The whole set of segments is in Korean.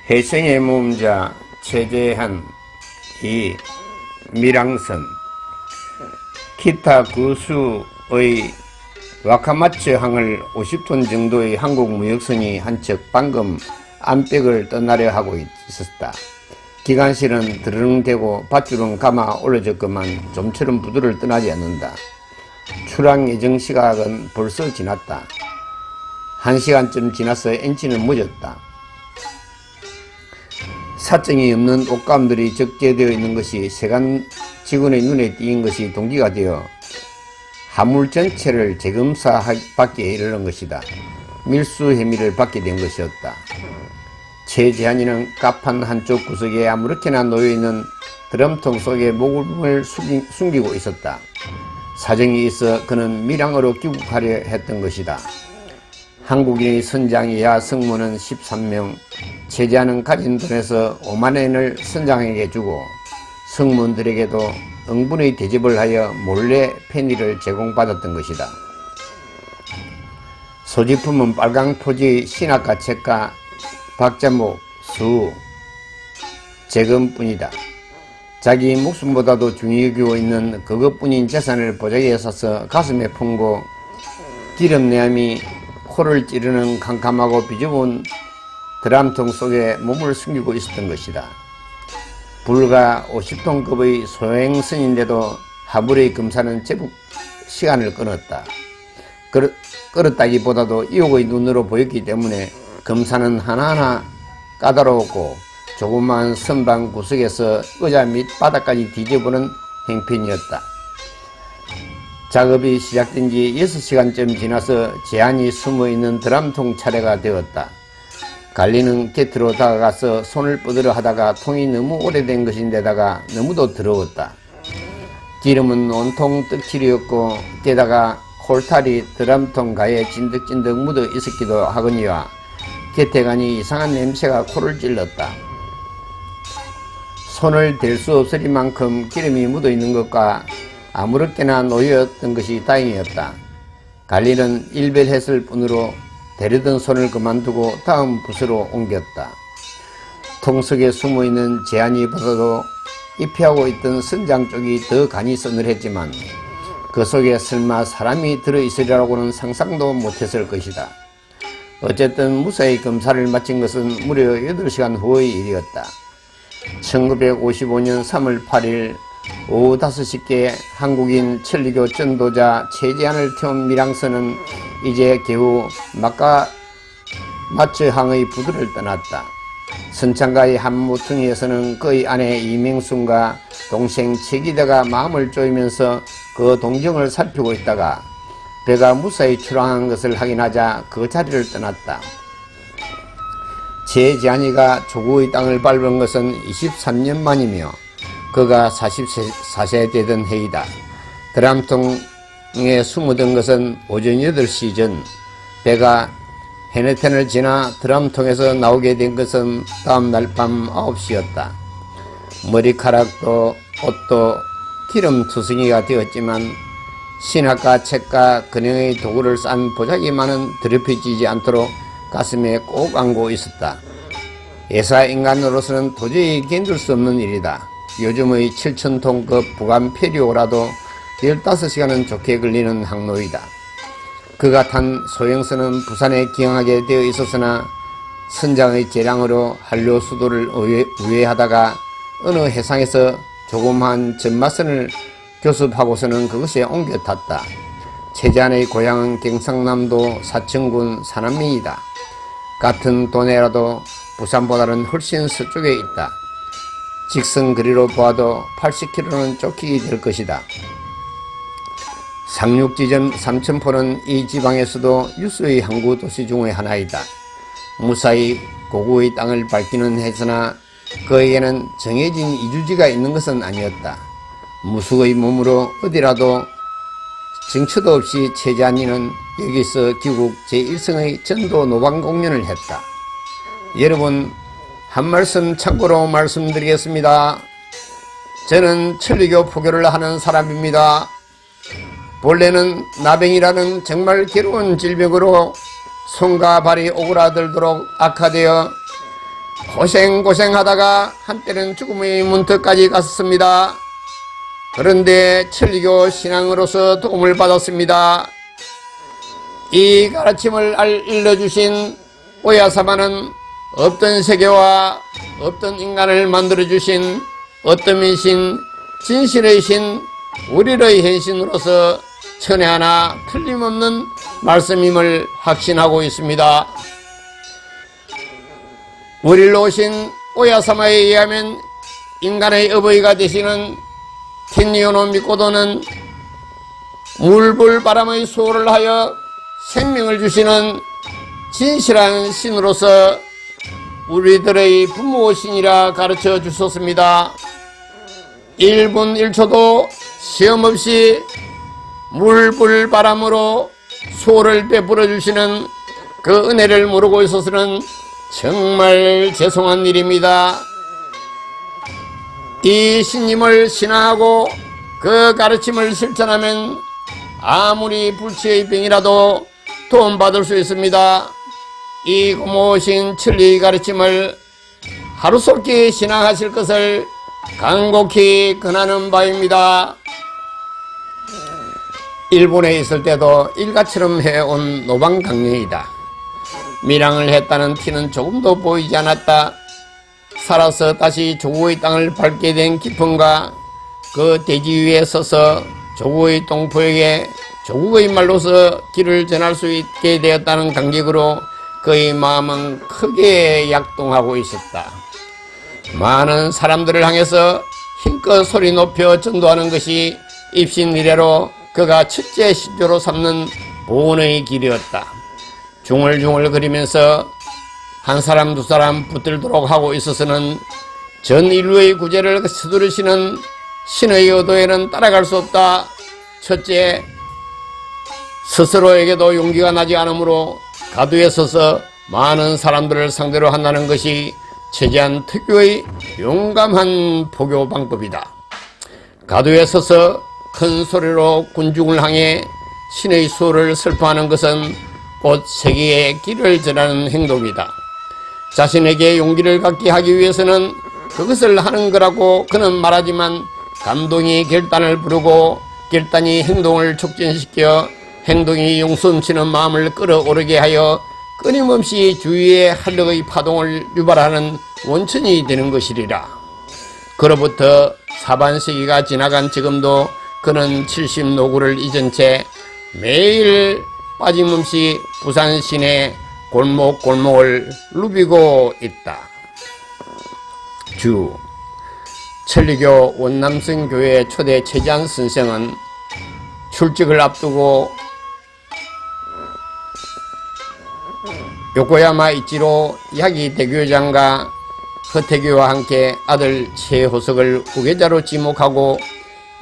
혜성의 모험자 최재한, 이 밀항선, 기타 구수의 와카마츠 항을 50톤 정도의 한국 무역선이 한 척 방금 안백을 떠나려 하고 있었다. 기관실은 드르릉대고 밧줄은 감아 올려졌건만 좀처럼 부두를 떠나지 않는다. 출항 예정 시각은 벌써 지났다. 1시간쯤 지나서 엔진은 멎었다. 사정이 없는 옷감들이 적재되어 있는 것이 세관 직원의 눈에 띄인 것이 동기가 되어 화물 전체를 재검사 받기에 이르는 것이다. 밀수 혐의를 받게 된 것이었다. 최재한이는 갑판 한쪽 구석에 아무렇게나 놓여있는 드럼통 속에 목을 숨기고 있었다. 사정이 있어 그는 밀항으로 귀국하려 했던 것이다. 한국인의 선장이야 승무는 13명, 최재한은 가진 돈에서 5만엔을 선장에게 주고 승무원들에게도 응분의 대접을 하여 몰래 편의를 제공받았던 것이다. 소지품은 빨강 토지, 신학과 책과 박자목, 수, 재금뿐이다. 자기 목숨보다도 중요히 여기고 있는 그것뿐인 재산을 보자기에 싸서 가슴에 품고 기름내암이 코를 찌르는 캄캄하고 비좁은 드럼통 속에 몸을 숨기고 있었던 것이다. 불과 50톤급의 소행선인데도 하물의 검사는 제법 시간을 끊었다. 끌었다기보다도 이옥의 눈으로 보였기 때문에 검사는 하나하나 까다로웠고 조그마한 선방 구석에서 의자 및 바닥까지 뒤져보는 행편이었다. 작업이 시작된 지 6시간쯤 지나서 재한이 숨어있는 드럼통 차례가 되었다. 관리는 곁으로 다가가서 손을 뻗으려 하다가 통이 너무 오래된 것인데다가 너무도 더러웠다. 기름은 온통 떡칠이었고 게다가 콜탈이 드럼통 가에 진득진득 묻어 있었기도 하거니와 곁에 가니 이상한 냄새가 코를 찔렀다. 손을 댈 수 없으리만큼 기름이 묻어 있는 것과 아무렇게나 놓였던 것이 다행이었다. 관리는 일별했을 뿐으로 대르던 손을 그만두고 다음 부서로 옮겼다. 통 속에 숨어있는 재한이보다도 입회하고 있던 선장 쪽이 더 간이 서늘했지만 그 속에 설마 사람이 들어있으리라고는 상상도 못했을 것이다. 어쨌든 무사히 검사를 마친 것은 무려 8시간 후의 일이었다. 1955년 3월 8일 오후 5시께 한국인 천리교 전도자 최재한을 태운 밀항선은 이제 겨우 마카마츠항의 부두를 떠났다. 선창가의 한 모퉁이에서는 그의 아내 이명순과 동생 최기대가 마음을 쪼이면서 그 동정을 살피고 있다가 배가 무사히 출항한 것을 확인하자 그 자리를 떠났다. 최재한이가 조국의 땅을 밟은 것은 23년 만이며 그가 44세 되던 해이다. 드럼통에 숨어든 것은 오전 8시 전, 배가 해네텐을 지나 드럼통에서 나오게 된 것은 다음날 밤 9시였다. 머리카락도 옷도 기름투성이가 되었지만 신학과 책과 근형의 도구를 싼 보자기만은 더럽혀지지 않도록 가슴에 꼭 안고 있었다. 예사인간으로서는 도저히 견딜 수 없는 일이다. 요즘의 7,000톤급 부관 페리오라도 15시간은 좋게 걸리는 항로이다. 그가 탄 소형선은 부산에 기항하게 되어 있었으나 선장의 재량으로 한류 수도를 우회하다가 어느 해상에서 조그마한 전마선을 교습하고서는 그것에 옮겨 탔다. 최재한의 고향은 경상남도 사천군 산안면이다. 같은 도내라도 부산보다는 훨씬 서쪽에 있다. 직선 거리로 보아도 80km는 쫓기게 될 것이다. 상륙지점 삼천포는 이 지방에서도 유수의 항구 도시 중의 하나이다. 무사히 고구의 땅을 밟기는 했으나 그에게는 정해진 이주지가 있는 것은 아니었다. 무수의 몸으로 어디라도 정처도 없이 최재한이는 여기서 귀국 제1성의 전도 노방 공연을 했다. 여러분, 한 말씀 참고로 말씀드리겠습니다. 저는 천리교 포교를 하는 사람입니다. 본래는 나병이라는 정말 괴로운 질병으로 손과 발이 오그라들도록 악화되어 고생하다가 한때는 죽음의 문턱까지 갔습니다. 그런데 천리교 신앙으로서 도움을 받았습니다. 이 가르침을 일러주신 오야사마는 없던 세계와 없던 인간을 만들어주신 어떤 신, 진실의 신, 우리의 현신으로서 천에 하나 틀림없는 말씀임을 확신하고 있습니다. 우리를 오신 오야사마에 의하면 인간의 어버이가 되시는 텐니오노 미코도는 물불바람의 수호를 하여 생명을 주시는 진실한 신으로서 우리들의 부모신이라 가르쳐 주셨습니다. 1분 1초도 시험없이 물불바람으로 수호를 베풀어 주시는 그 은혜를 모르고 있어서는 정말 죄송한 일입니다. 이 신님을 신앙하고 그 가르침을 실천하면 아무리 불치의 병이라도 도움받을 수 있습니다. 이 고모신 천리 가르침을 하루속히 신앙하실 것을 간곡히 권하는 바입니다. 일본에 있을 때도 일가처럼 해온 노방강령이다. 밀항을 했다는 티는 조금도 보이지 않았다. 살아서 다시 조국의 땅을 밟게 된 기쁨과 그 대지 위에 서서 조국의 동포에게 조국의 말로서 길을 전할 수 있게 되었다는 감격으로 그의 마음은 크게 약동하고 있었다. 많은 사람들을 향해서 힘껏 소리 높여 전도하는 것이 입신 이래로 그가 첫째 신조로 삼는 보온의 길이었다. 중얼중얼 거리면서 한 사람 두 사람 붙들도록 하고 있어서는 전 인류의 구제를 서두르시는 신의 의도에는 따라갈 수 없다. 첫째, 스스로에게도 용기가 나지 않으므로 가두에 서서 많은 사람들을 상대로 한다는 것이 최대한 특유의 용감한 포교 방법이다. 가두에 서서 큰 소리로 군중을 향해 신의 수호를 설파하는 것은 곧 세계의 길을 전하는 행동이다. 자신에게 용기를 갖게 하기 위해서는 그것을 하는 거라고 그는 말하지만 감동이 결단을 부르고 결단이 행동을 촉진시켜 행동이 용숨치는 마음을 끌어오르게 하여 끊임없이 주위의 활력의 파동을 유발하는 원천이 되는 것이리라. 그로부터 사반세기가 지나간 지금도 그는 70노구를 잊은 채 매일 빠짐없이 부산 시내 골목골목을 누비고 있다. 주 천리교 원남성교회 초대 최지한 선생은 출직을 앞두고 요코야마 이치로 야기 대교장과 허태규와 함께 아들 최호석을 후계자로 지목하고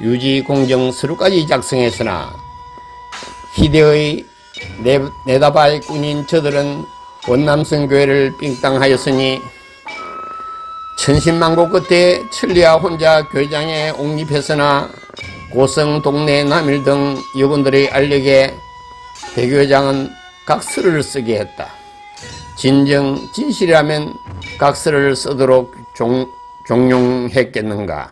유지공정서류까지 작성했으나 희대의 네다바의 군인 저들은 원남성교회를 빙땅하였으니 천신만고 끝에 천리와 혼자 교회장에 옹립했으나 고성 동네 남일 등 여군들의 알력에 대교장은 각서를 쓰게 했다. 진정 진실이라면 각서를 쓰도록 종용했겠는가.